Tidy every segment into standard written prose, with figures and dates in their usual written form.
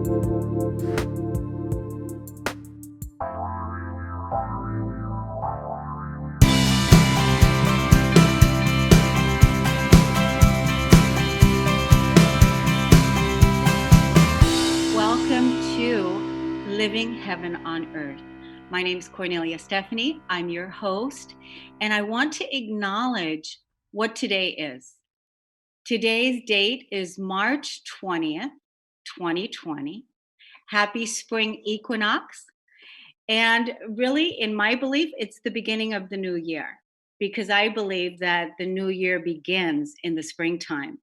Welcome to Living Heaven on Earth. My name is Kornelia Stephanie. I'm your host, and I want to acknowledge what today is. Today's date is March 20th, 2020. Happy spring equinox. And really, in my belief, it's the beginning of the new year, because I believe that the new year begins in the springtime.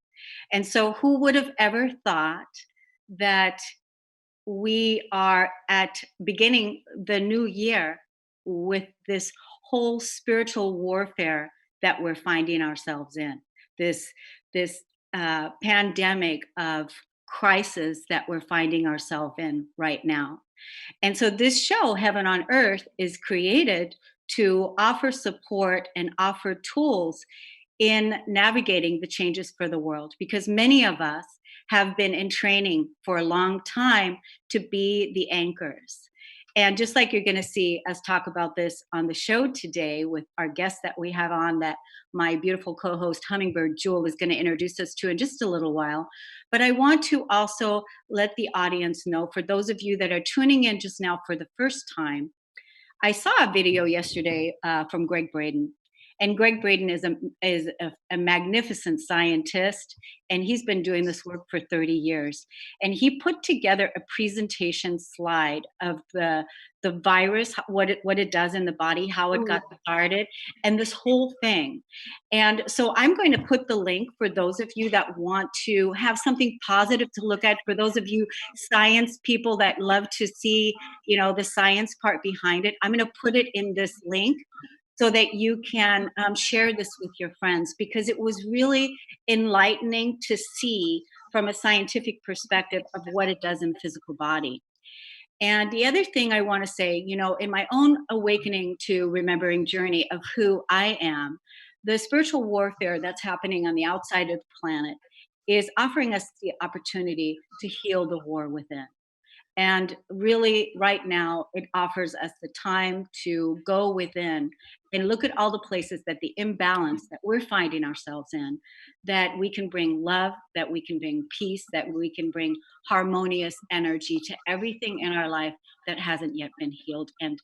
And so, who would have ever thought that we are at beginning the new year with this whole spiritual warfare that we're finding ourselves in, this pandemic of crisis that we're finding ourselves in right now. And so this show, Heaven on Earth, is created to offer support and offer tools in navigating the changes for the world, because many of us have been in training for a long time to be the anchors. And just like you're going to see us talk about this on the show today with our guest that we have on, that my beautiful co-host Hummingbird Jewel is going to introduce us to in just a little while. But I want to also let the audience know, for those of you that are tuning in just now for the first time, I saw a video yesterday from Greg Braden. And Greg Braden is a magnificent scientist, and he's been doing this work for 30 years. And he put together a presentation slide of the virus, what it does in the body, how it got started, and this whole thing. And so I'm going to put the link for those of you that want to have something positive to look at, for those of you science people that love to see, the science part behind it. I'm going to put it in this link so that you can share this with your friends, because it was really enlightening to see from a scientific perspective of what it does in the physical body. And the other thing I want to say, in my own awakening to remembering journey of who I am, the spiritual warfare that's happening on the outside of the planet is offering us the opportunity to heal the war within. And really, right now, it offers us the time to go within and look at all the places that the imbalance that we're finding ourselves in, that we can bring love, that we can bring peace, that we can bring harmonious energy to everything in our life that hasn't yet been healed and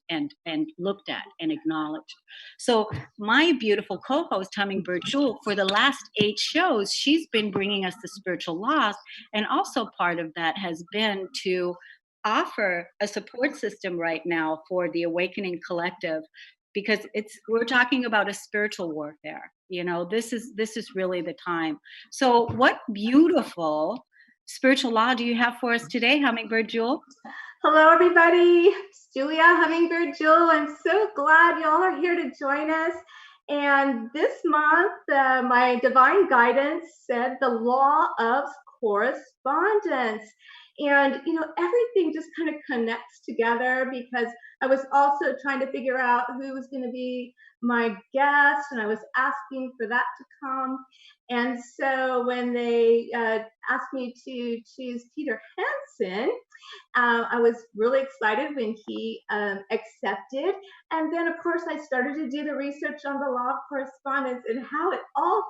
looked at and acknowledged. So my beautiful co-host, Hummingbird Jewel, for the last 8 shows, she's been bringing us the spiritual laws. And also part of that has been to offer a support system right now for the Awakening Collective, because we're talking about a spiritual warfare. This is really the time. So what beautiful spiritual law do you have for us today, Hummingbird Jewel? Hello, everybody. It's Julia, Hummingbird Jewel. I'm so glad y'all are here to join us. And this month, my divine guidance said the law of correspondence. And, everything just kind of connects together, because I was also trying to figure out who was going to be my guest, and I was asking for that to come. And so when they asked me to choose Peter Hansen, I was really excited when he accepted. And then, of course, I started to do the research on the law of correspondence, and how it all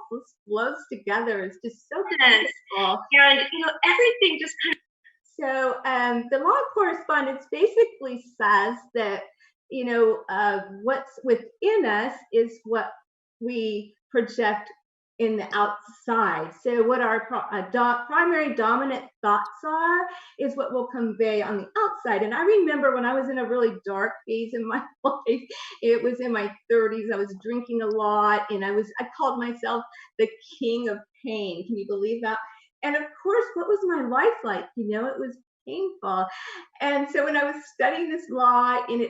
flows together is just so beautiful. And, everything just kind of. So the law of correspondence basically says that, what's within us is what we project in the outside. So what our primary dominant thoughts are is what we'll convey on the outside. And I remember when I was in a really dark phase in my life, it was in my 30s, I was drinking a lot, and I called myself the king of pain. Can you believe that? And of course, what was my life like? It was painful. And so when I was studying this law, and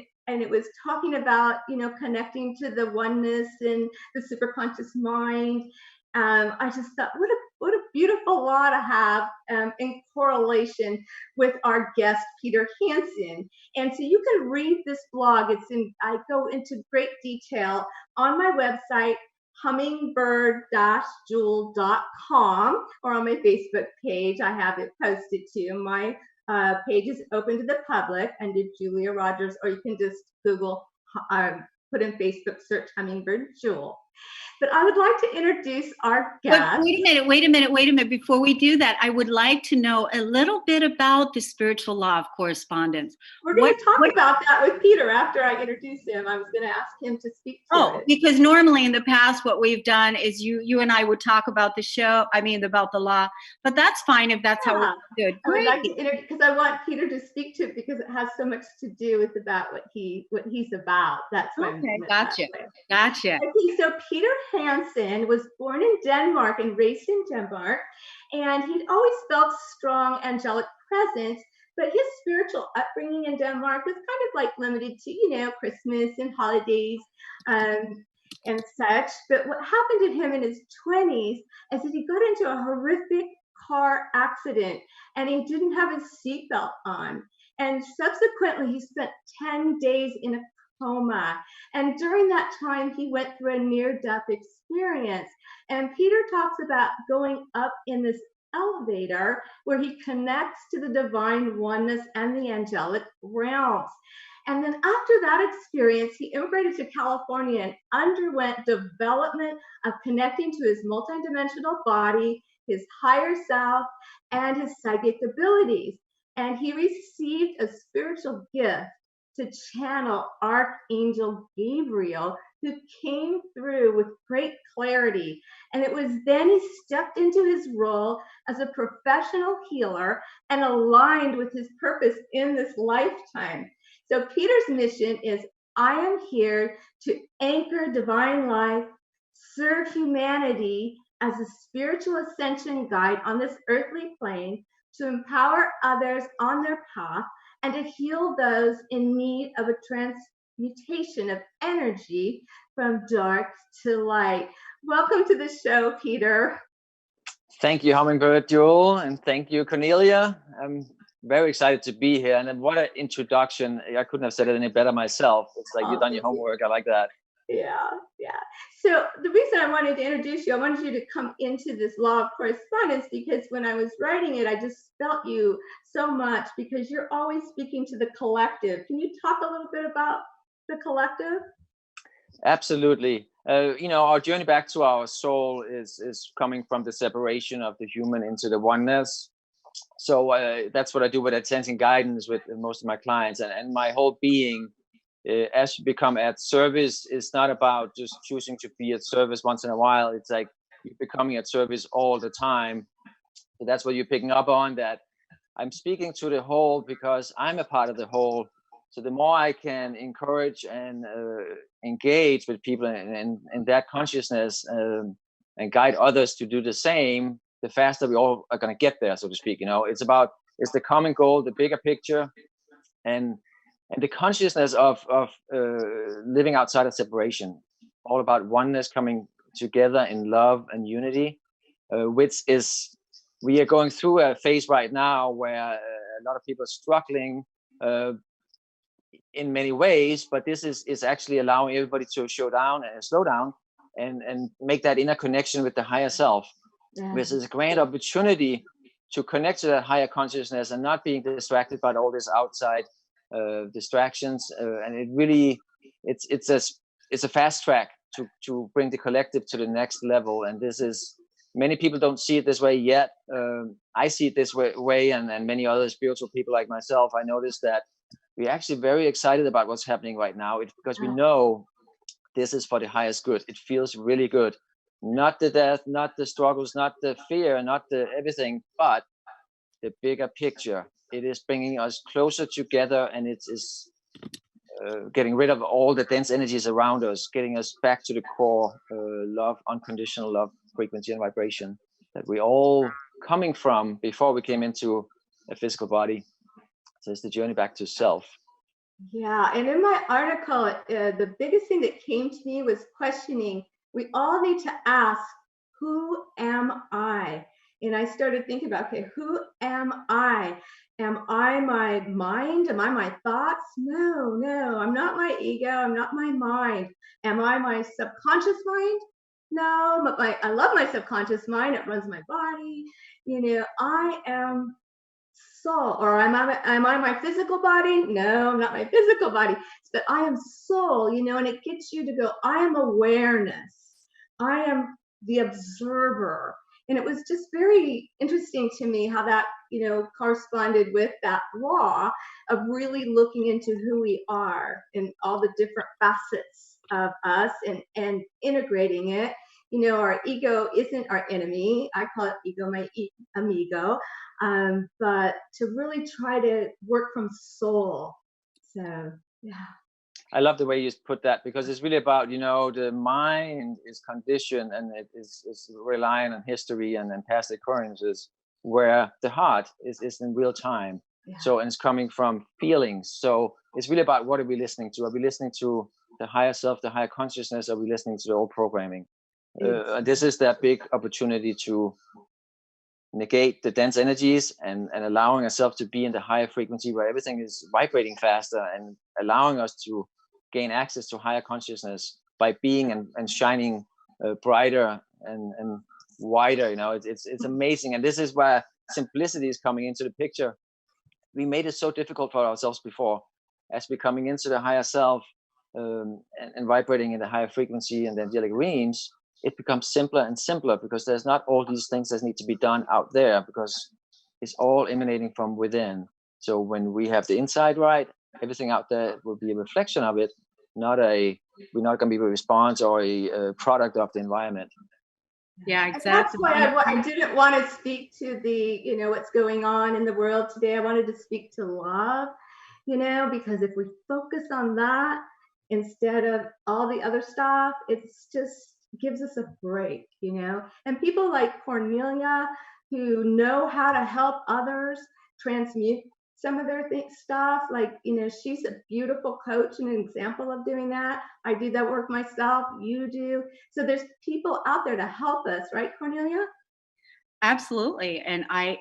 it was talking about, connecting to the oneness and the superconscious mind, I just thought, what a beautiful law to have in correlation with our guest, Peter Hansen. And so you can read this blog. I go into great detail on my website, hummingbird-jewel.com, or on my Facebook page. I have it posted to my page is open to the public under Julia Rodgers, or you can just Google, put in Facebook search Hummingbird Jewel. But I would like to introduce our guest. But wait a minute. Before we do that, I would like to know a little bit about the spiritual law of correspondence. We're going to talk about that with Peter after I introduce him. I was going to ask him to speak to it. Because normally in the past, what we've done is you and I would talk about about the law, but that's fine if that's how we do it. Great. I would like to because I want Peter to speak to it because it has so much to do with about what he's about. That's why. Okay, gotcha. Okay, so Peter Hansen was born in Denmark and raised in Denmark, and he'd always felt strong angelic presence, but his spiritual upbringing in Denmark was kind of like limited to, Christmas and holidays and such. But what happened to him in his 20s is that he got into a horrific car accident and he didn't have his seatbelt on. And subsequently, he spent 10 days in a coma. And during that time, he went through a near-death experience. And Peter talks about going up in this elevator where he connects to the divine oneness and the angelic realms. And then after that experience, he immigrated to California and underwent development of connecting to his multidimensional body, his higher self, and his psychic abilities. And he received a spiritual gift to channel Archangel Gabriel, who came through with great clarity. And it was then he stepped into his role as a professional healer and aligned with his purpose in this lifetime. So Peter's mission is, I am here to anchor divine life, serve humanity as a spiritual ascension guide on this earthly plane, to empower others on their path, and to heal those in need of a transmutation of energy from dark to light. Welcome to the show, Peter. Thank you, Hummingbird Jewel, and thank you, Kornelia. I'm very excited to be here, and what an introduction. I couldn't have said it any better myself. It's like you've done your homework. I like that. Yeah. So the reason I wanted to introduce you, I wanted you to come into this law of correspondence because when I was writing it, I just felt you so much because you're always speaking to the collective. Can you talk a little bit about the collective? Absolutely. Our journey back to our soul is coming from the separation of the human into the oneness. So that's what I do with attention guidance with most of my clients, and my whole being. As you become at service, it's not about just choosing to be at service once in a while. It's like you're becoming at service all the time. So that's what you're picking up on, that I'm speaking to the whole because I'm a part of the whole. So the more I can encourage and engage with people in that consciousness and guide others to do the same, the faster we all are going to get there, so to speak. It's the common goal, the bigger picture, and the consciousness of living outside of separation, all about oneness coming together in love and unity, which is, we are going through a phase right now where a lot of people are struggling in many ways, but this is actually allowing everybody to slow down and make that inner connection with the higher self. Yeah. This is a great opportunity to connect to that higher consciousness and not being distracted by all this outside distractions, and it really it's a fast track to bring the collective to the next level. And this is, many people don't see it this way yet. I see it this way, and many other spiritual people like myself, I noticed that we're actually very excited about what's happening right now. It's because we know this is for the highest good. It feels really good, not the death, not the struggles, not the fear, not the everything, but the bigger picture. It is bringing us closer together, and it is getting rid of all the dense energies around us, getting us back to the core love, unconditional love, frequency and vibration that we all coming from before we came into a physical body. So it's the journey back to self. Yeah, and in my article, the biggest thing that came to me was questioning. We all need to ask, who am I? And I started thinking about, okay, who am I? Am I my mind? Am I my thoughts? No, I'm not my ego. I'm not my mind. Am I my subconscious mind? No, but I love my subconscious mind. It runs my body. I am soul. Or am I my physical body? No, I'm not my physical body, but I am soul, and it gets you to go, I am awareness. I am the observer. And it was just very interesting to me how that, corresponded with that law of really looking into who we are and all the different facets of us and integrating it. Our ego isn't our enemy. I call it ego my amigo. But to really try to work from soul. So, yeah. I love the way you put that, because it's really about, the mind is conditioned and it is relying on history and past occurrences, where the heart is in real time. Yeah. So, and it's coming from feelings. So it's really about, what are we listening to? Are we listening to the higher self, the higher consciousness? Are we listening to the old programming? This is that big opportunity to negate the dense energies and allowing ourselves to be in the higher frequency, where everything is vibrating faster, and allowing us to gain access to higher consciousness by being and shining brighter and wider. It's amazing. And this is where simplicity is coming into the picture. We made it so difficult for ourselves before. As we're coming into the higher self and vibrating in the higher frequency and the angelic range, it becomes simpler and simpler, because there's not all these things that need to be done out there, because it's all emanating from within. So when we have the inside right, everything out there will be a reflection of it, we're not going to be a response or a product of the environment. Yeah, That's exactly. why I didn't want to speak to the, what's going on in the world today. I wanted to speak to love, because if we focus on that instead of all the other stuff, it's just gives us a break, and people like Kornelia, who know how to help others transmute some of their stuff, like, she's a beautiful coach and an example of doing that. I do that work myself, you do. So there's people out there to help us, right, Kornelia? Absolutely. And I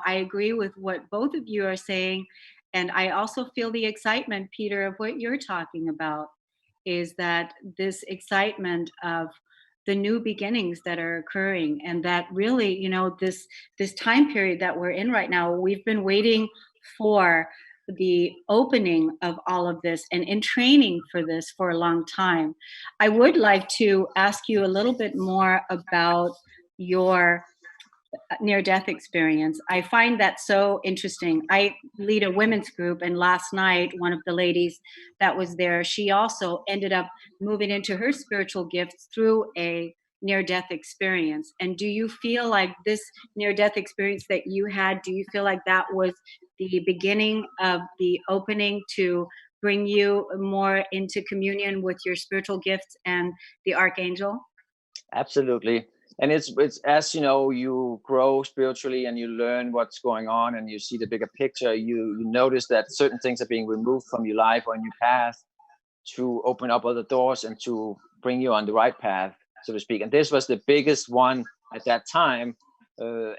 agree with what both of you are saying. And I also feel the excitement, Peter, of what you're talking about, is that this excitement of the new beginnings that are occurring, and that really, this time period that we're in right now, we've been waiting for the opening of all of this and in training for this for a long time. I would like to ask you a little bit more about your near-death experience. I find that so interesting. I lead a women's group, and last night one of the ladies that was there, she also ended up moving into her spiritual gifts through a near-death experience. And do you feel like this near-death experience that you had, do you feel like that was the beginning of the opening to bring you more into communion with your spiritual gifts and the archangel? Absolutely. And it's as you grow spiritually and you learn what's going on and you see the bigger picture, you notice that certain things are being removed from your life or in your path to open up other doors and to bring you on the right path, so to speak. And this was the biggest one at that time.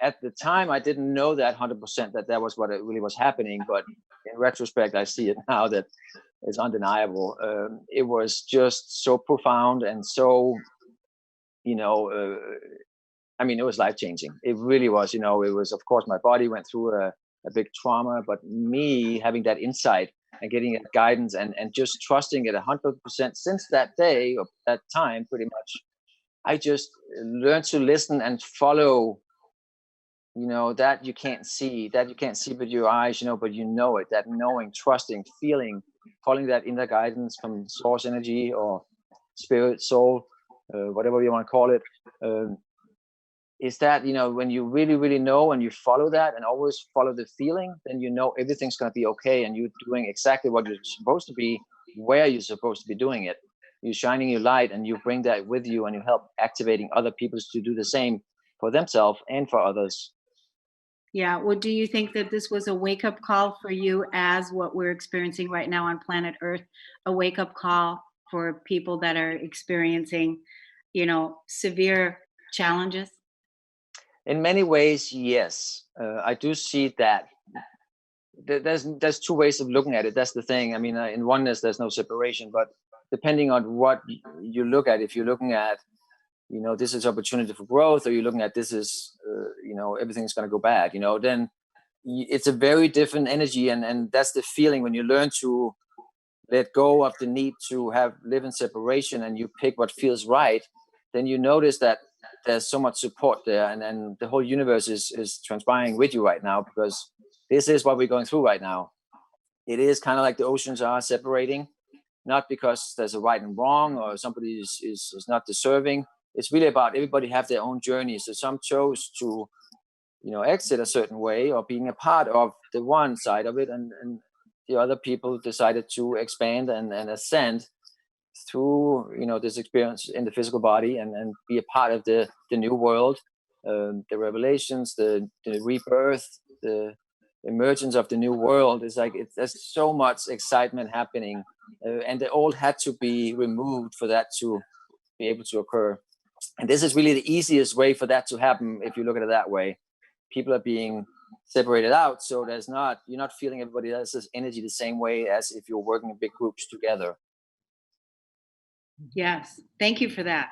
At the time, I didn't know that 100% that was what it really was happening. But in retrospect, I see it now that it's undeniable. It was just so profound and so, it was life-changing. It really was. It was, of course, my body went through a big trauma, but me having that insight and getting that guidance and just trusting it 100% since that day or that time, pretty much, I just learned to listen and follow, that you can't see with your eyes, but it, that knowing, trusting, feeling, following that inner guidance from source energy or spirit, soul, whatever you want to call it. Is that, when you really, really know and you follow that and always follow the feeling, then everything's going to be okay. And you're doing exactly what you're supposed to be, where you're supposed to be doing it. You're shining your light and you bring that with you and you help activating other people to do the same for themselves and for others. Yeah. Well, do you think that this was a wake-up call for you, as what we're experiencing right now on planet Earth, a wake-up call for people that are experiencing, severe challenges? In many ways, yes. I do see that. There's two ways of looking at it. That's the thing. In oneness, there's no separation. But depending on what you look at, if you're looking at, this is opportunity for growth, or you're looking at this is, everything's going to go bad, then it's a very different energy, and that's the feeling when you learn to let go of the need to live in separation, and you pick what feels right. Then you notice that there's so much support there, and the whole universe is transpiring with you right now, because this is what we're going through right now. It is kind of like the oceans are separating, not because there's a right and wrong or somebody is not deserving. It's really about everybody have their own journey. So some chose to, exit a certain way or being a part of the one side of it, and the other people decided to expand and ascend through, this experience in the physical body, and be a part of the new world, the revelations, the rebirth, the emergence of the new world. Is like there's so much excitement happening, and the old had to be removed for that to be able to occur. And this is really the easiest way for that to happen, if you look at it that way. People are being separated out, so you're not feeling everybody else's energy the same way as if you're working in big groups together. Yes, thank you for that.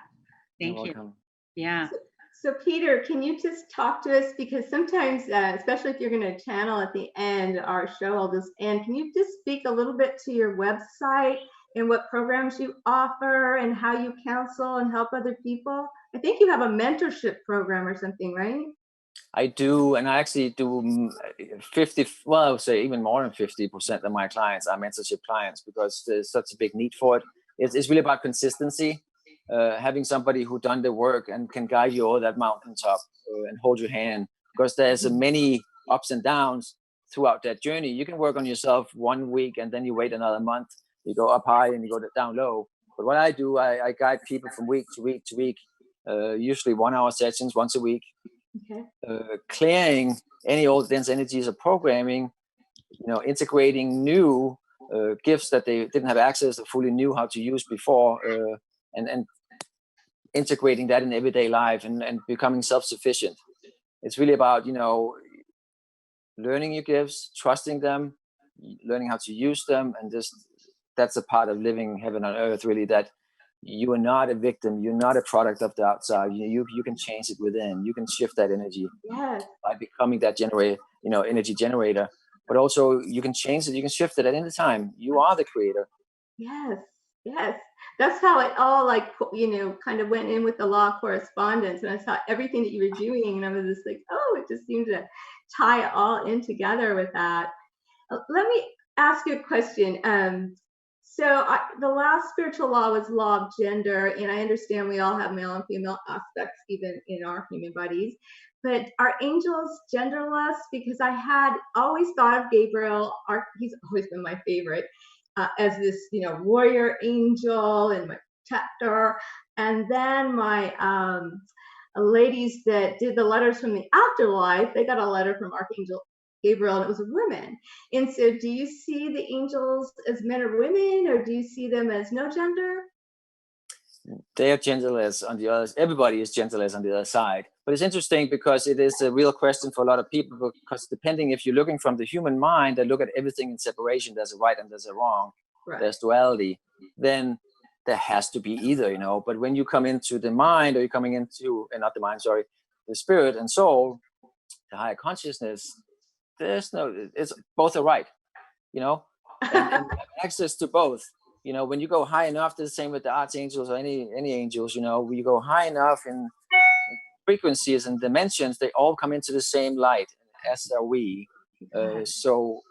You're Thank you. welcome. Yeah. So Peter, can you just talk to us, because sometimes, especially if you're going to channel at the end, our show will just end. Can you just speak a little bit to your website and what programs you offer and how you counsel and help other people? I think you have a mentorship program or something, right? I do, and I actually do 50. Well, I would say even more than 50% of my clients are mentorship clients, because there's such a big need for it. It's really about consistency. Having somebody who done the work and can guide you over that mountaintop, and hold your hand, because there's many ups and downs throughout that journey. You can work on yourself 1 week and then you wait another month. You go up high and you go down low. But what I do, I guide people from week to week to week, usually 1-hour sessions once a week, clearing any old dense energies of programming, integrating new gifts that they didn't have access or fully knew how to use before, and integrating that in everyday life, and becoming self-sufficient. It's really about, learning your gifts, trusting them, learning how to use them, and just that's a part of living heaven on earth, really, that you are not a victim. You're not a product of the outside. You can change it within. You can shift that energy by becoming that energy generator. But also you can change it. You can shift it at any time. You are the creator. Yes. That's how it all kind of went in with the law of correspondence. And that's how everything that you were doing. And I was just like, oh, it just seemed to tie it all in together with that. Let me ask you a question. So the last spiritual law was law of gender, and I understand we all have male and female aspects even in our human bodies, but are angels genderless? Because I had always thought of Gabriel, he's always been my favorite, as this, warrior angel and my protector. And then my ladies that did the letters from the afterlife, they got a letter from Archangel Gabriel, and it was a woman. And so do you see the angels as men or women, or do you see them as no gender? They are genderless on the other. Everybody is genderless on the other side. But it's interesting because it is a real question for a lot of people, because depending if you're looking from the human mind, they look at everything in separation. There's a right and there's a wrong. Right. There's duality. Then there has to be either, But when you come into the mind, or you're coming into, not the mind, sorry, the spirit and soul, the higher consciousness, it's both are right, and access to both. When you go high enough, the same with the archangels or any angels, when you go high enough in frequencies and dimensions, they all come into the same light, as are we. So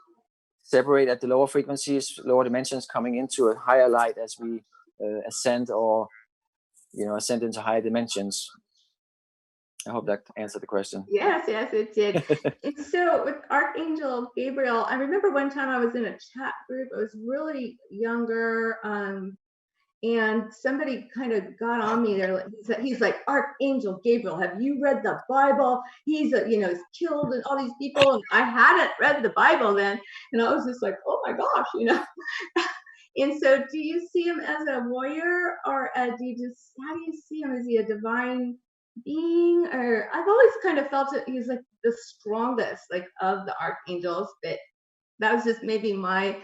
separate at the lower frequencies, lower dimensions, coming into a higher light as we ascend, or ascend into higher dimensions. I hope that answered the question. Yes, it did. And so with Archangel Gabriel, I remember one time I was in a chat group. I was really younger, and somebody kind of got on me there. He's like, Archangel Gabriel, have you read the Bible? He's he's killed all these people, and I hadn't read the Bible then, and I was just like, oh my gosh, And so, do you see him as a warrior, or how do you see him? Is he a divine being? Or I've always kind of felt that he's like the strongest, of the archangels, but that was just maybe my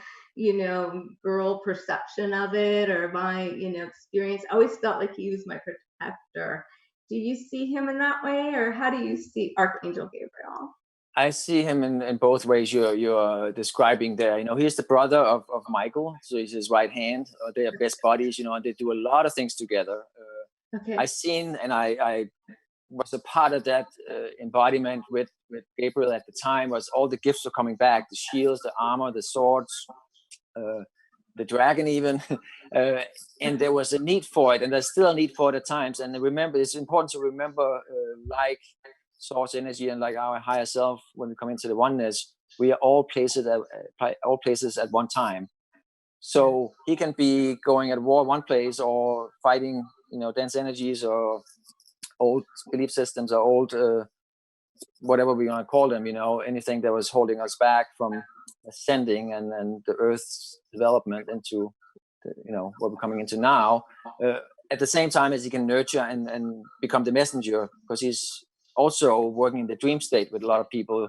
girl perception of it, or my experience. I always felt like he was my protector. Do you see him in that way, or how do you see Archangel Gabriel? I see him in both ways you're describing there. He's the brother of Michael, so he's his right hand. They are best buddies, and they do a lot of things together. Okay. I seen, and I was a part of that embodiment with Gabriel at the time. Was all the gifts are coming back: the shields, the armor, the swords, the dragon, even. And there was a need for it, and there's still a need for it at times. And remember, it's important to remember, like source energy and like our higher self, when we come into the oneness, we are all places at one time. So he can be going at war one place, or fighting dense energies, or old belief systems, or old whatever we want to call them, anything that was holding us back from ascending and the earth's development into what we're coming into now, at the same time as he can nurture and become the messenger, because he's also working in the dream state with a lot of people,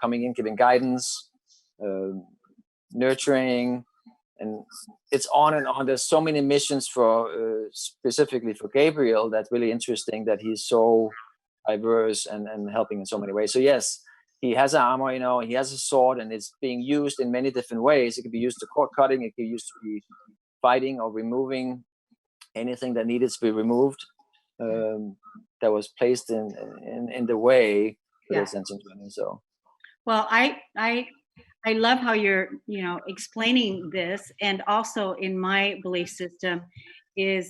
coming in, giving guidance, nurturing, and it's on and on. There's so many missions for specifically for Gabriel that's really interesting, that he's so diverse and helping in so many ways. So yes, he has an armor, he has a sword, and it's being used in many different ways. It could be used to cord cutting, it could be used to be fighting or removing anything that needed to be removed, that was placed in the way for the ascension journey. So, well, I love how you're explaining this, and also in my belief system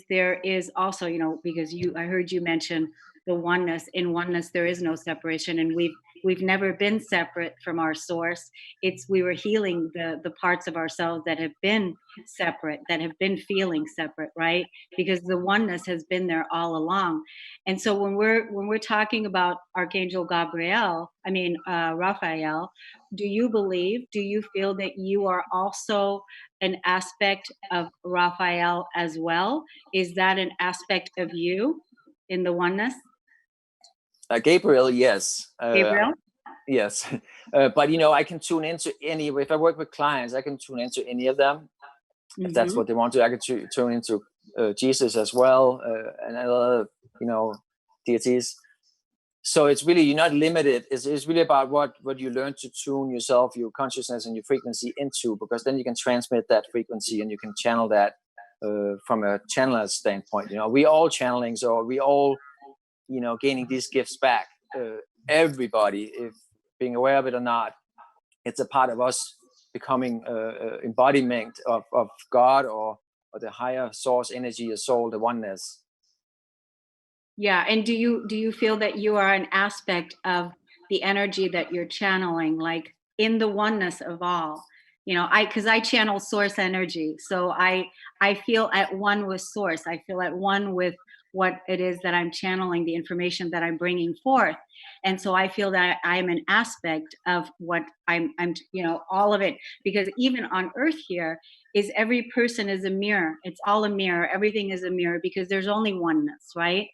there is also because I heard you mention the oneness. In oneness there is no separation, and we've never been separate from our source. We were healing the parts of ourselves that have been separate, that have been feeling separate, right? Because the oneness has been there all along. And so when we're talking about Archangel Raphael, do you feel that you are also an aspect of Raphael as well? Is that an aspect of you in the oneness? Gabriel, yes. Gabriel? Yes. But I can tune into if I work with clients, I can tune into any of them. If that's what they want to. I can tune into Jesus as well, and other deities. So it's really, you're not limited. It's really about what you learn to tune yourself, your consciousness and your frequency into, because then you can transmit that frequency and you can channel that from a channeler's standpoint. We all channeling, so we all gaining these gifts back. Everybody, if being aware of it or not, it's a part of us becoming embodiment of God or the higher source energy, a soul, the oneness. Yeah. And do you feel that you are an aspect of the energy that you're channeling, like in the oneness of all? Because I channel source energy, so I feel at one with source. I feel at one with what it is that I'm channeling, the information that I'm bringing forth. And so I feel that I'm an aspect of what I'm all of it, because even on earth here is every person is a mirror. It's all a mirror. Everything is a mirror, because there's only oneness, right?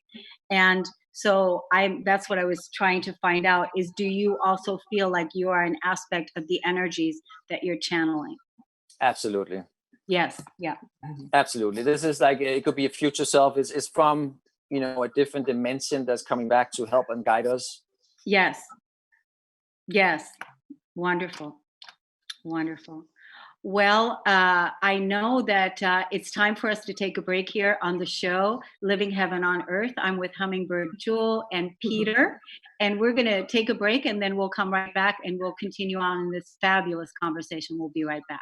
And so that's what I was trying to find out is, do you also feel like you are an aspect of the energies that you're channeling? Absolutely. Yes. Yeah. Absolutely. This is like, it could be a future self. It's from, a different dimension that's coming back to help and guide us. Yes. Yes. Wonderful. Wonderful. Well, I know that it's time for us to take a break here on the show, Living Heaven on Earth. I'm with Hummingbird Jewel and Peter, and we're going to take a break, and then we'll come right back and we'll continue on in this fabulous conversation. We'll be right back.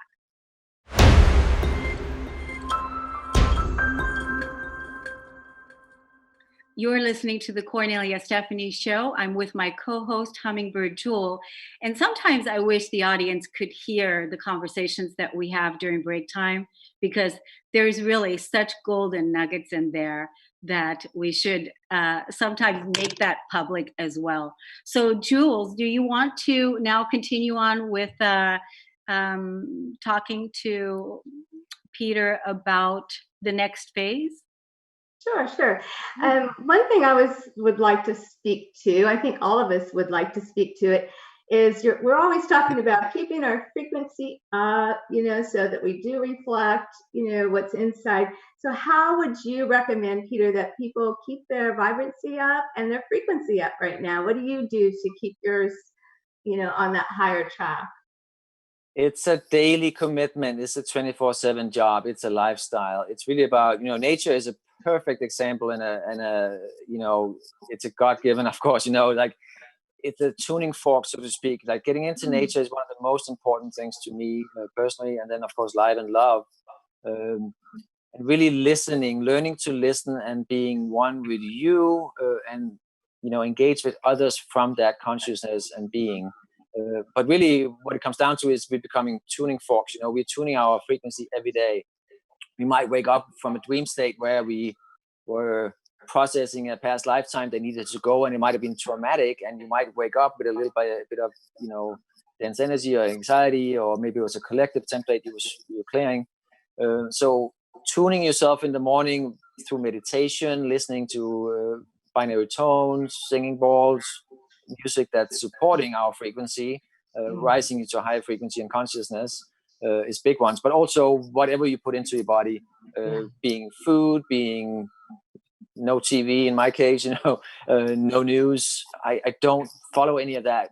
You're listening to the Kornelia Stephanie Show. I'm with my co-host, Hummingbird Jewel. And sometimes I wish the audience could hear the conversations that we have during break time, because there's really such golden nuggets in there that we should sometimes make that public as well. So Jules, do you want to now continue on with talking to Peter about the next phase? Sure. One thing I would like to speak to, I think all of us would like to speak to it, is we're always talking about keeping our frequency up, so that we do reflect, what's inside. So how would you recommend, Peter, that people keep their vibrancy up and their frequency up right now? What do you do to keep yours, on that higher track? It's a daily commitment. It's a 24/7 job. It's a lifestyle. It's really about, nature is a perfect example, and it's a God-given, of course, like it's a tuning fork, so to speak. Like getting into nature is one of the most important things to me personally. And then of course, light and love, and really listening, learning to listen and being one with you, and, engage with others from that consciousness and being. But really what it comes down to is we're becoming tuning forks. We're tuning our frequency every day. We might wake up from a dream state where we were processing a past lifetime that needed to go, and it might have been traumatic, and you might wake up with a bit of dense energy or anxiety, or maybe it was a collective template you were clearing. So tuning yourself in the morning through meditation, listening to binary tones, singing bowls, music that's supporting our frequency, rising into a higher frequency and consciousness, is big ones. But also whatever you put into your body, being food, being no TV in my case, no news. I don't follow any of that.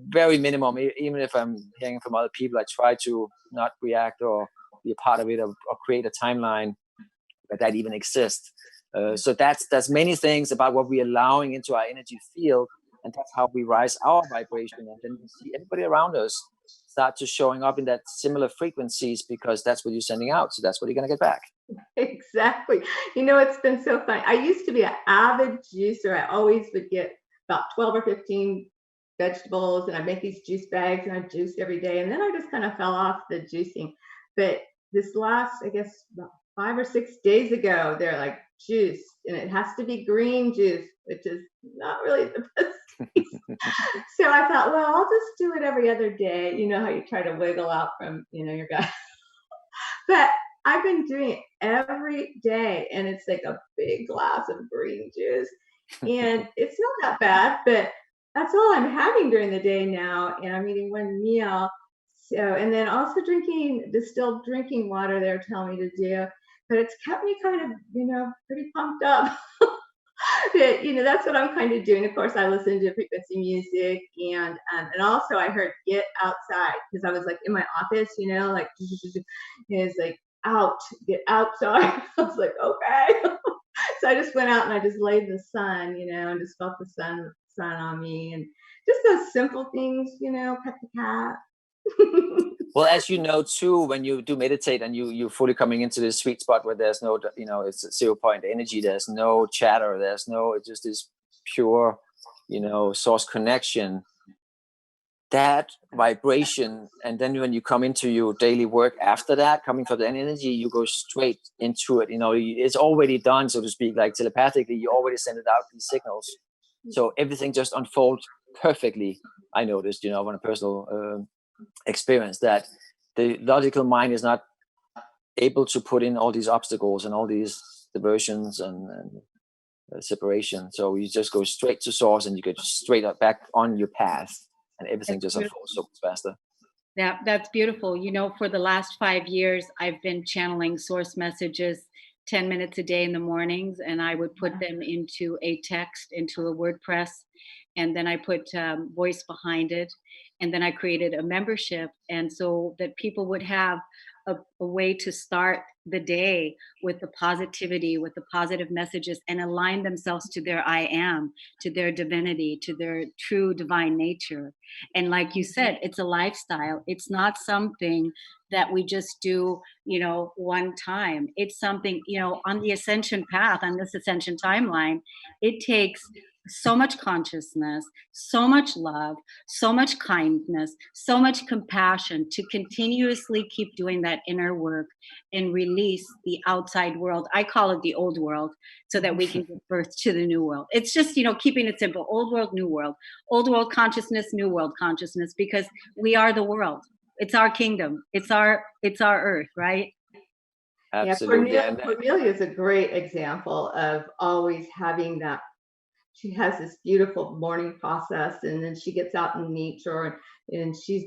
Very minimum. Even if I'm hearing from other people, I try to not react or be a part of it, or create a timeline that even exists. So that's many things about what we're allowing into our energy field, and that's how we rise our vibration. And then we see everybody around us start to showing up in that similar frequencies, because that's what you're sending out. So that's what you're going to get back. Exactly. It's been so fun. I used to be an avid juicer. I always would get about 12 or 15 vegetables, and I'd make these juice bags, and I'd juice every day. And then I just kind of fell off the juicing. But this last, I guess, about 5 or 6 days ago, they're like, juice, and it has to be green juice, which is not really the best. So I thought, well, I'll just do it every other day. You know how you try to wiggle out from, your gut. But I've been doing it every day, and it's like a big glass of green juice. And it's not that bad, but that's all I'm having during the day now. And I'm eating one meal. So, and then also drinking distilled drinking water, they're telling me to do. But it's kept me kind of, pretty pumped up. But, that's what I'm kind of doing. Of course, I listen to frequency music, and also I heard get outside, because I was like in my office, like it's like get outside. I was like, okay. So I just went out and I just laid in the sun, and just felt the sun on me, and just those simple things, pet the cat. Well, as you know too, when you do meditate and you're fully coming into this sweet spot where there's no, it's a 0 point energy, there's no chatter, it's just this pure, source connection, that vibration. And then when you come into your daily work after that, coming from that energy, you go straight into it. It's already done, so to speak, like telepathically, you already send it out, these signals. So everything just unfolds perfectly. I noticed, on a personal experience, that the logical mind is not able to put in all these obstacles and all these diversions and separation. So you just go straight to source, and you get straight up back on your path, and everything just unfolds so much faster. That's beautiful. For the last 5 years, I've been channeling source messages 10 minutes a day in the mornings, and I would put them into a text, into a WordPress, and then I put voice behind it, and then I created a membership, and so that people would have a way to start the day with the positivity, with the positive messages, and align themselves to their I am, to their divinity, to their true divine nature. And like you said, it's a lifestyle. It's not something that we just do, one time. It's something, on the ascension path, on this ascension timeline, it takes so much consciousness, so much love, so much kindness, so much compassion to continuously keep doing that inner work and release the outside world. I call it the old world, so that we can give birth to the new world. It's just, keeping it simple. Old world, new world. Old world consciousness, new world consciousness, because we are the world. It's our kingdom. It's our earth, right? Absolutely. Yeah, Cornelia is a great example of always having that. She has this beautiful morning process, and then she gets out in nature, and she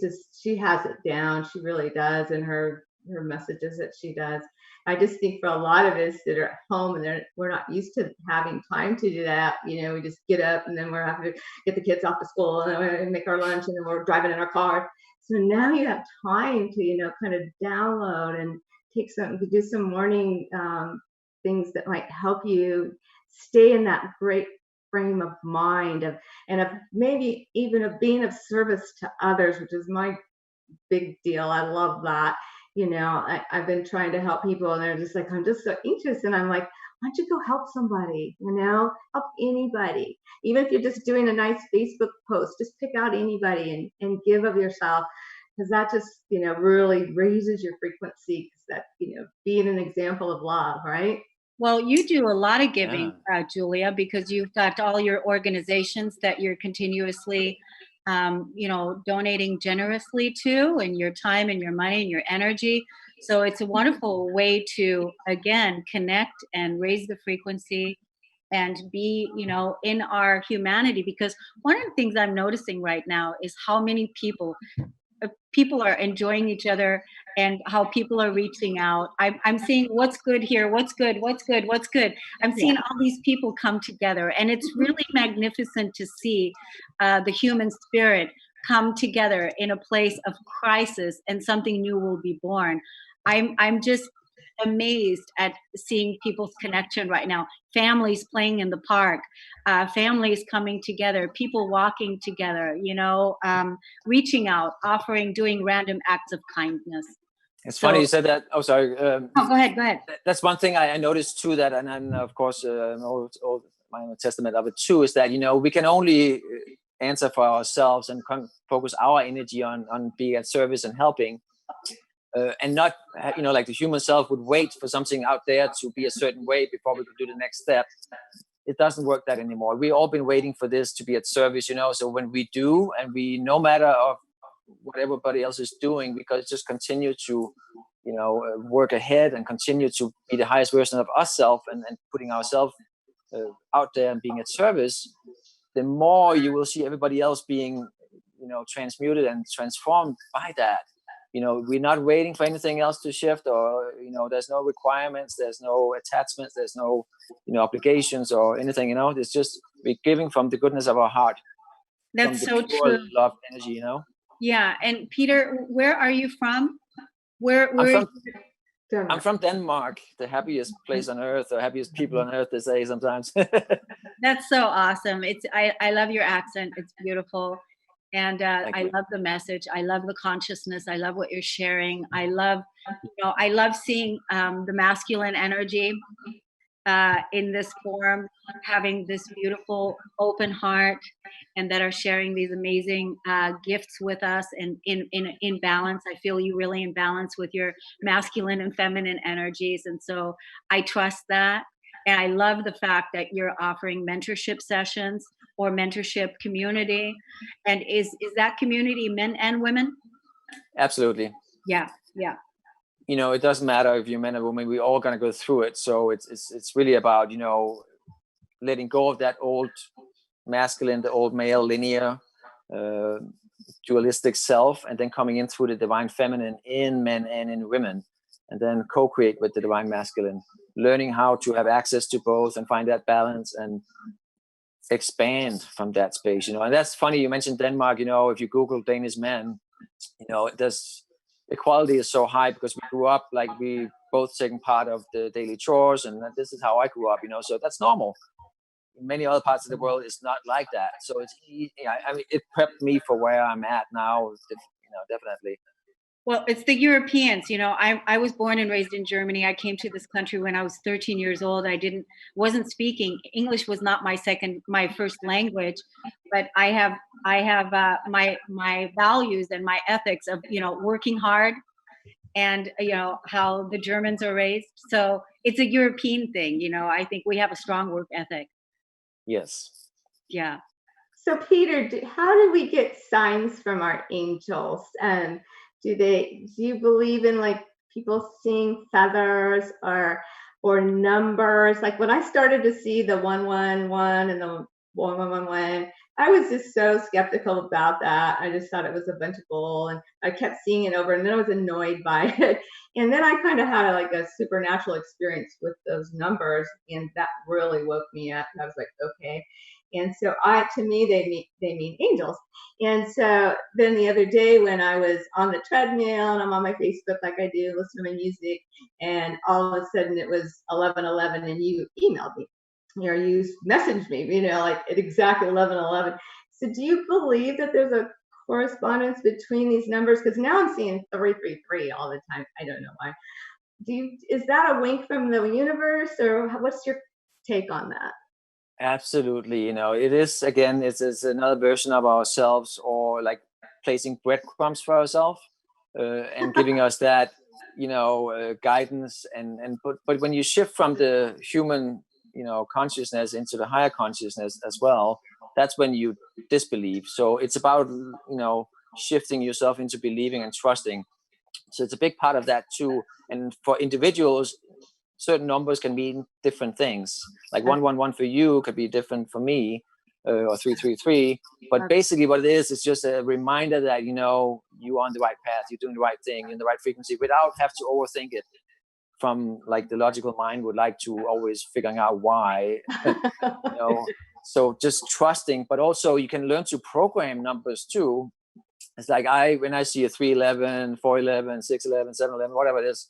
has it down. She really does, and her messages that she does. I just think for a lot of us that are at home and we're not used to having time to do that. You know, we just get up and then we're having to get the kids off to school and then we make our lunch and then we're driving in our car. So now you have time to, you know, kind of download and do some morning things that might help you stay in that great frame of mind of maybe even of being of service to others, which is my big deal. I love that. You know, I've been trying to help people and they're just like, I'm just so anxious. And I'm like, why don't you go help somebody, you know, help anybody. Even if you're just doing a nice Facebook post, just pick out anybody and give of yourself. Because that just, you know, really raises your frequency. Because that, you know, being an example of love, right? Well, you do a lot of giving, Julia, because you've got all your organizations that you're continuously, you know, donating generously to, and your time and your money and your energy. So it's a wonderful way to, again, connect and raise the frequency and be, you know, in our humanity. Because one of the things I'm noticing right now is how many people are enjoying each other and how people are reaching out. I'm seeing what's good here, what's good. I'm seeing all these people come together, and it's really magnificent to see the human spirit come together in a place of crisis, and something new will be born. I'm just amazed at seeing people's connection right now. Families playing in the park, families coming together, people walking together, you know, reaching out, offering, doing random acts of kindness. It's funny you said that. Oh, sorry. Go ahead. That's one thing I noticed too. That, and of course, all my own testament of it too, is that, you know, we can only answer for ourselves and focus our energy on being at service and helping. And not, you know, like the human self would wait for something out there to be a certain way before we could do the next step. It doesn't work that anymore. We've all been waiting for this to be at service, you know. So when we do, and we, no matter of what everybody else is doing, because just continue to, you know, work ahead and continue to be the highest version of ourselves and putting ourselves out there and being at service, the more you will see everybody else being, you know, transmuted and transformed by that. You know, we're not waiting for anything else to shift, or, you know, there's no requirements, there's no attachments, there's no, you know, obligations or anything, you know. It's just we're giving from the goodness of our heart. That's so true. Love energy, you know. Yeah. And Peter, where are you from? I'm from Denmark, the happiest place on earth, or happiest people on earth, they say sometimes. That's so awesome. I love your accent. It's beautiful. And I love the message. I love the consciousness. I love what you're sharing. I love seeing the masculine energy in this form, having this beautiful open heart, and that are sharing these amazing gifts with us, and in balance. I feel you really in balance with your masculine and feminine energies. And so I trust that. And I love the fact that you're offering mentorship sessions or mentorship community. And is that community men and women? Absolutely. Yeah. You know, it doesn't matter if you're man or woman, we're all gonna go through it. So it's really about, you know, letting go of that old masculine, the old male linear dualistic self, and then coming in through the divine feminine in men and in women, and then co-create with the divine masculine, learning how to have access to both and find that balance and expand from that space, you know. And that's funny you mentioned Denmark. You know, if you Google Danish men, you know, equality is so high because we grew up like we both taking part of the daily chores, and this is how I grew up, you know. So that's normal. In many other parts of the world, it's not like that. So it's, I mean, it prepped me for where I'm at now, you know, definitely. Well, it's the Europeans, you know. I was born and raised in Germany. I came to this country when I was 13 years old. Wasn't speaking English, was not my first language, but I have my values and my ethics of, you know, working hard, and, you know, how the Germans are raised. So it's a European thing, you know. I think we have a strong work ethic. Yes. Yeah. So Peter, how do we get signs from our angels? Do you believe in like people seeing feathers or numbers? Like when I started to see the 111 and the 1111, I was just so skeptical about that. I just thought it was a bunch of bull, and I kept seeing it over, and then I was annoyed by it. And then I kind of had a supernatural experience with those numbers, and that really woke me up. And I was like, okay. And so to me, they mean angels. And so then the other day when I was on the treadmill and I'm on my Facebook like I do, listening to my music, and all of a sudden it was 11:11, and you emailed me. You messaged me, like at exactly 11:11. So do you believe that there's a correspondence between these numbers? Because now I'm seeing 333 all the time. I don't know why. Is that a wink from the universe, or what's your take on that? Absolutely. It is, again, it's another version of ourselves, or like placing breadcrumbs for ourselves, and giving us that, guidance. But when you shift from the human, consciousness into the higher consciousness as well, that's when you disbelieve. So it's about, shifting yourself into believing and trusting. So it's a big part of that too. And for individuals, certain numbers can mean different things. Like 111 for you could be different for me, or 333. But basically what it is just a reminder that, you're on the right path, you're doing the right thing, you're in the right frequency, without have to overthink it from like the logical mind would like to always figuring out why. So just trusting, but also you can learn to program numbers too. It's like when I see a 311, 411, 611, 711, whatever it is,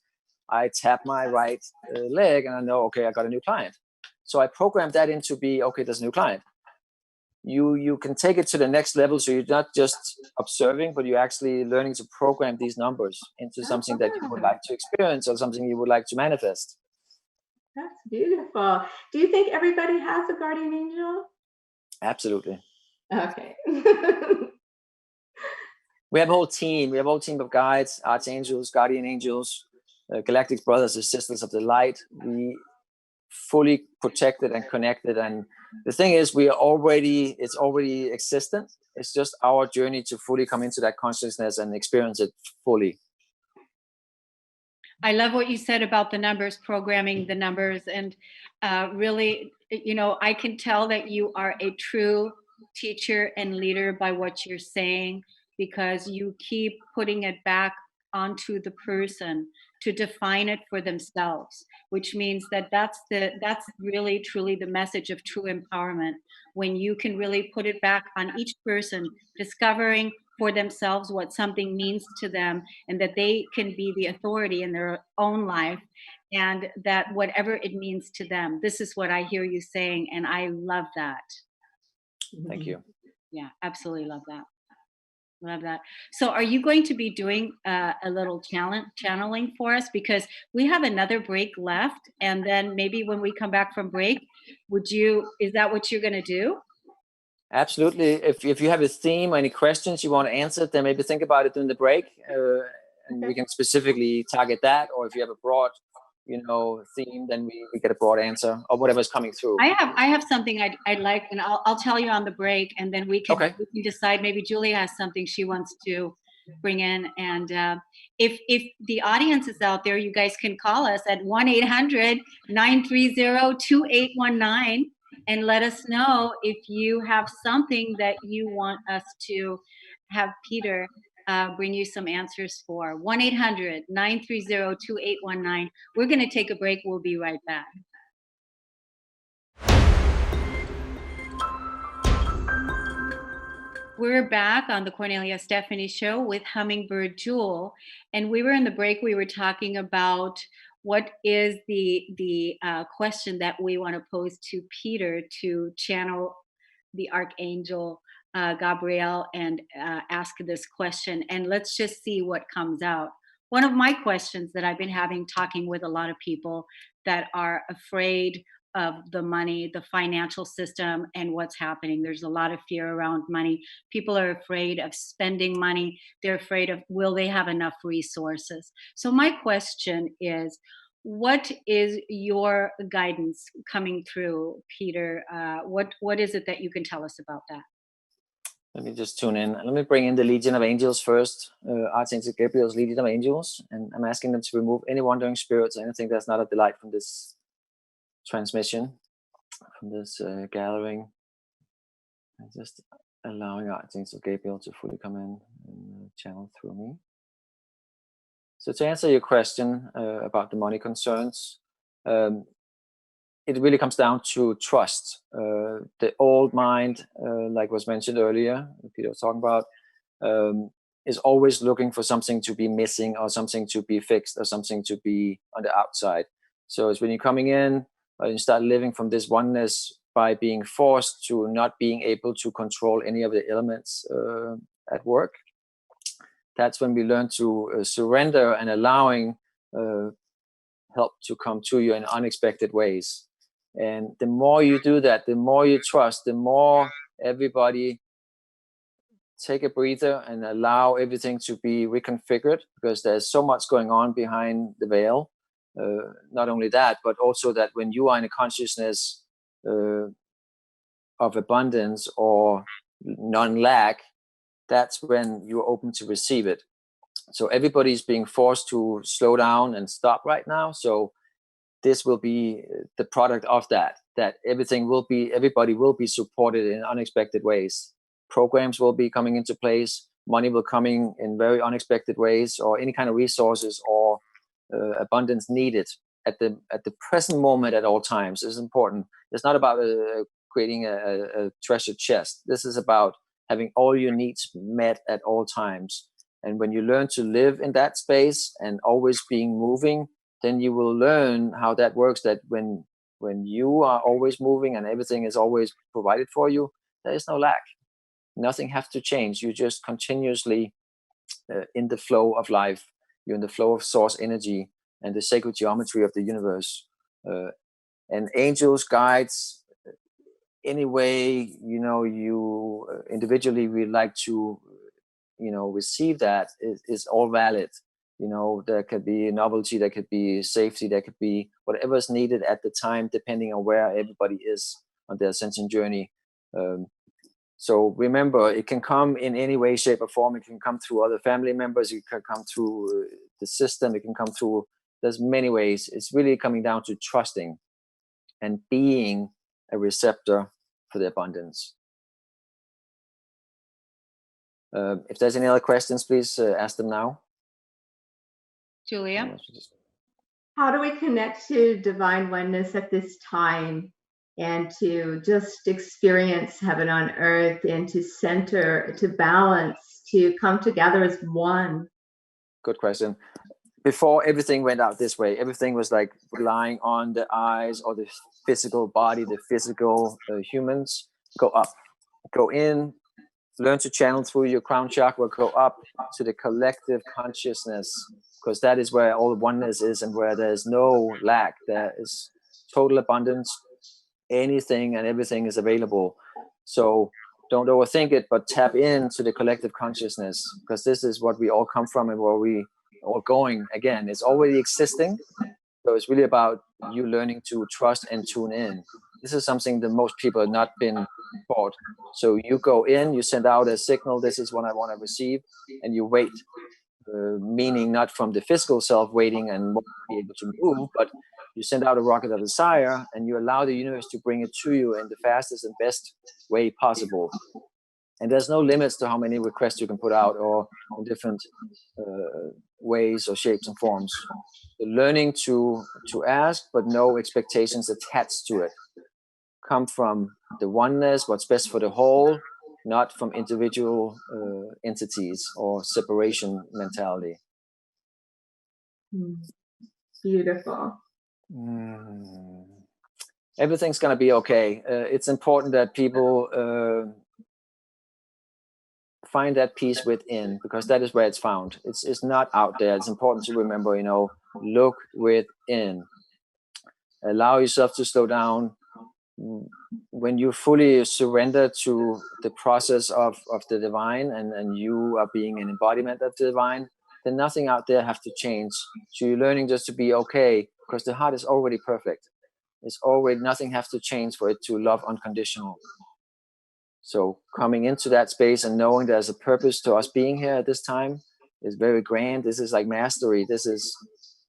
I tap my right leg and I know, okay, I got a new client. So I programmed that into okay, there's a new client. You can take it to the next level. So you're not just observing, but you're actually learning to program these numbers into something that you would like to experience or something you would like to manifest. That's beautiful. Do you think everybody has a guardian angel? Absolutely. Okay. We have a whole team. We have a whole team of guides, archangels, guardian angels, galactic brothers and sisters of the light. We fully protected and connected. And the thing is, it's already existent. It's just our journey to fully come into that consciousness and experience it fully. I love what you said about the numbers, programming the numbers. And really, I can tell that you are a true teacher and leader by what you're saying, because you keep putting it back onto the person to define it for themselves, which means that's really truly the message of true empowerment, when you can really put it back on each person, discovering for themselves what something means to them, and that they can be the authority in their own life, and that whatever it means to them. This is what I hear you saying, and I love that. Thank you. Yeah, absolutely love that. Love that. So are you going to be doing a little channeling for us? Because we have another break left. And then maybe when we come back from break, is that what you're going to do? Absolutely. If you have a theme or any questions you want to answer, then maybe think about it during the break. And we can specifically target that. Or if you have a broad, theme, then we get a broad answer or whatever's coming through. I have something I'd like, and I'll tell you on the break, and then we can decide. Maybe Julia has something she wants to bring in. And if the audience is out there, you guys can call us at 1-800-930-2819 and let us know if you have something that you want us to have Peter bring you some answers for. 1-800-930-2819. We're going to take a break. We'll be right back. We're back on the Kornelia Stephanie Show with Hummingbird Jewel. And we were in the break, we were talking about what is the question that we want to pose to Peter to channel the Archangel Gabriel and ask this question. And let's just see what comes out. One of my questions that I've been talking with a lot of people that are afraid of the money, the financial system, and what's happening. There's a lot of fear around money. People are afraid of spending money. They're afraid of, will they have enough resources? So my question is, what is your guidance coming through, Peter? What is it that you can tell us about that? Let me just tune in. Let me bring in the Legion of Angels first. Archangel Gabriel's Legion of Angels. And I'm asking them to remove any wandering spirits, anything that's not a delight from this transmission, from this gathering. And just allowing Angel Gabriel to fully come in and channel through me. So to answer your question about the money concerns, it really comes down to trust. The old mind, like was mentioned earlier, Peter was talking about, is always looking for something to be missing or something to be fixed or something to be on the outside. So it's when you're coming in, you start living from this oneness by being forced to not being able to control any of the elements at work. That's when we learn to surrender and allowing help to come to you in unexpected ways. And the more you do that, the more you trust, the more everybody take a breather and allow everything to be reconfigured, because there's so much going on behind the veil. Not only that, but also that when you are in a consciousness of abundance or non-lack, that's when you're open to receive it. So everybody's being forced to slow down and stop right now. So this will be the product of that everybody will be supported in unexpected ways. Programs will be coming into place. Money will coming in very unexpected ways, or any kind of resources or abundance needed at the present moment at all times is important. It's not about creating a treasure chest. This is about having all your needs met at all times. And when you learn to live in that space and always being moving, then you will learn how that works, that when you are always moving and everything is always provided for you, there is no lack. Nothing has to change. You just continuously in the flow of life. You're in the flow of source energy and the sacred geometry of the universe. And angels, guides, any way, you individually would like to, receive that is all valid. There could be novelty, there could be safety, there could be whatever is needed at the time, depending on where everybody is on their ascension journey. So remember, it can come in any way, shape, or form. It can come through other family members. It can come through the system. It can come through, there's many ways. It's really coming down to trusting and being a receptor for the abundance. If there's any other questions, please ask them now. Julia? How do we connect to divine oneness at this time and to just experience heaven on earth and to center, to balance, to come together as one? Good question. Before everything went out this way, everything was like relying on the eyes or the physical body, the physical humans. Go up, go in, learn to channel through your crown chakra, go up to the collective consciousness, because that is where all oneness is and where there's no lack. There is total abundance. Anything and everything is available. So don't overthink it, but tap into the collective consciousness, because this is what we all come from and where we all going. Again, it's already existing. So it's really about you learning to trust and tune in. This is something that most people have not been taught. So you go in, you send out a signal, this is what I want to receive, and you wait. Meaning not from the physical self waiting and be able to move, but you send out a rocket of desire and you allow the universe to bring it to you in the fastest and best way possible. And there's no limits to how many requests you can put out, or in different ways or shapes and forms. The learning to ask, but no expectations attached to it. Come from the oneness, what's best for the whole, not from individual entities or separation mentality. Beautiful. Everything's going to be okay. It's important that people find that peace within, because that is where it's found. It's not out there. It's important to remember, look within. Allow yourself to slow down. When you fully surrender to the process of the divine and you are being an embodiment of the divine, then nothing out there have to change. So you're learning just to be okay, because the heart is already perfect. It's already, nothing have to change for it to love unconditional. So coming into that space and knowing there's a purpose to us being here at this time is very grand. This is like mastery. This is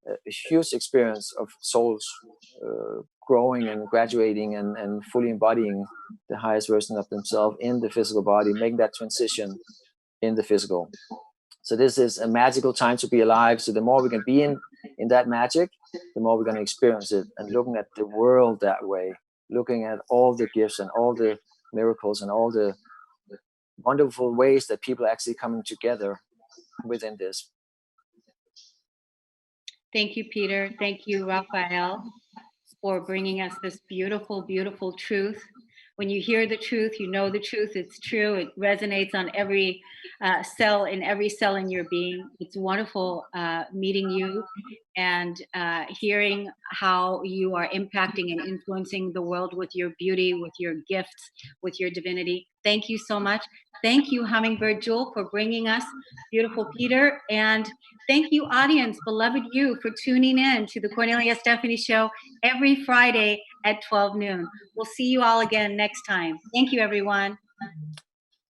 a huge experience of souls growing and graduating and fully embodying the highest version of themselves in the physical body, making that transition in the physical. So this is a magical time to be alive. So the more we can be in that magic, the more we're going to experience it, and looking at the world that way, looking at all the gifts and all the miracles and all the wonderful ways that people are actually coming together within this. Thank you, Peter. Thank you, Raphael, for bringing us this beautiful, beautiful truth. When you hear the truth, you know the truth. It's true. It resonates on every cell in your being. It's wonderful meeting you and hearing how you are impacting and influencing the world with your beauty, with your gifts, with your divinity. Thank you so much. Thank you, Hummingbird Jewel, for bringing us beautiful Peter. And thank you, audience, beloved you, for tuning in to the Kornelia Stephanie Show every Friday at 12 noon. We'll see you all again next time. Thank you, everyone.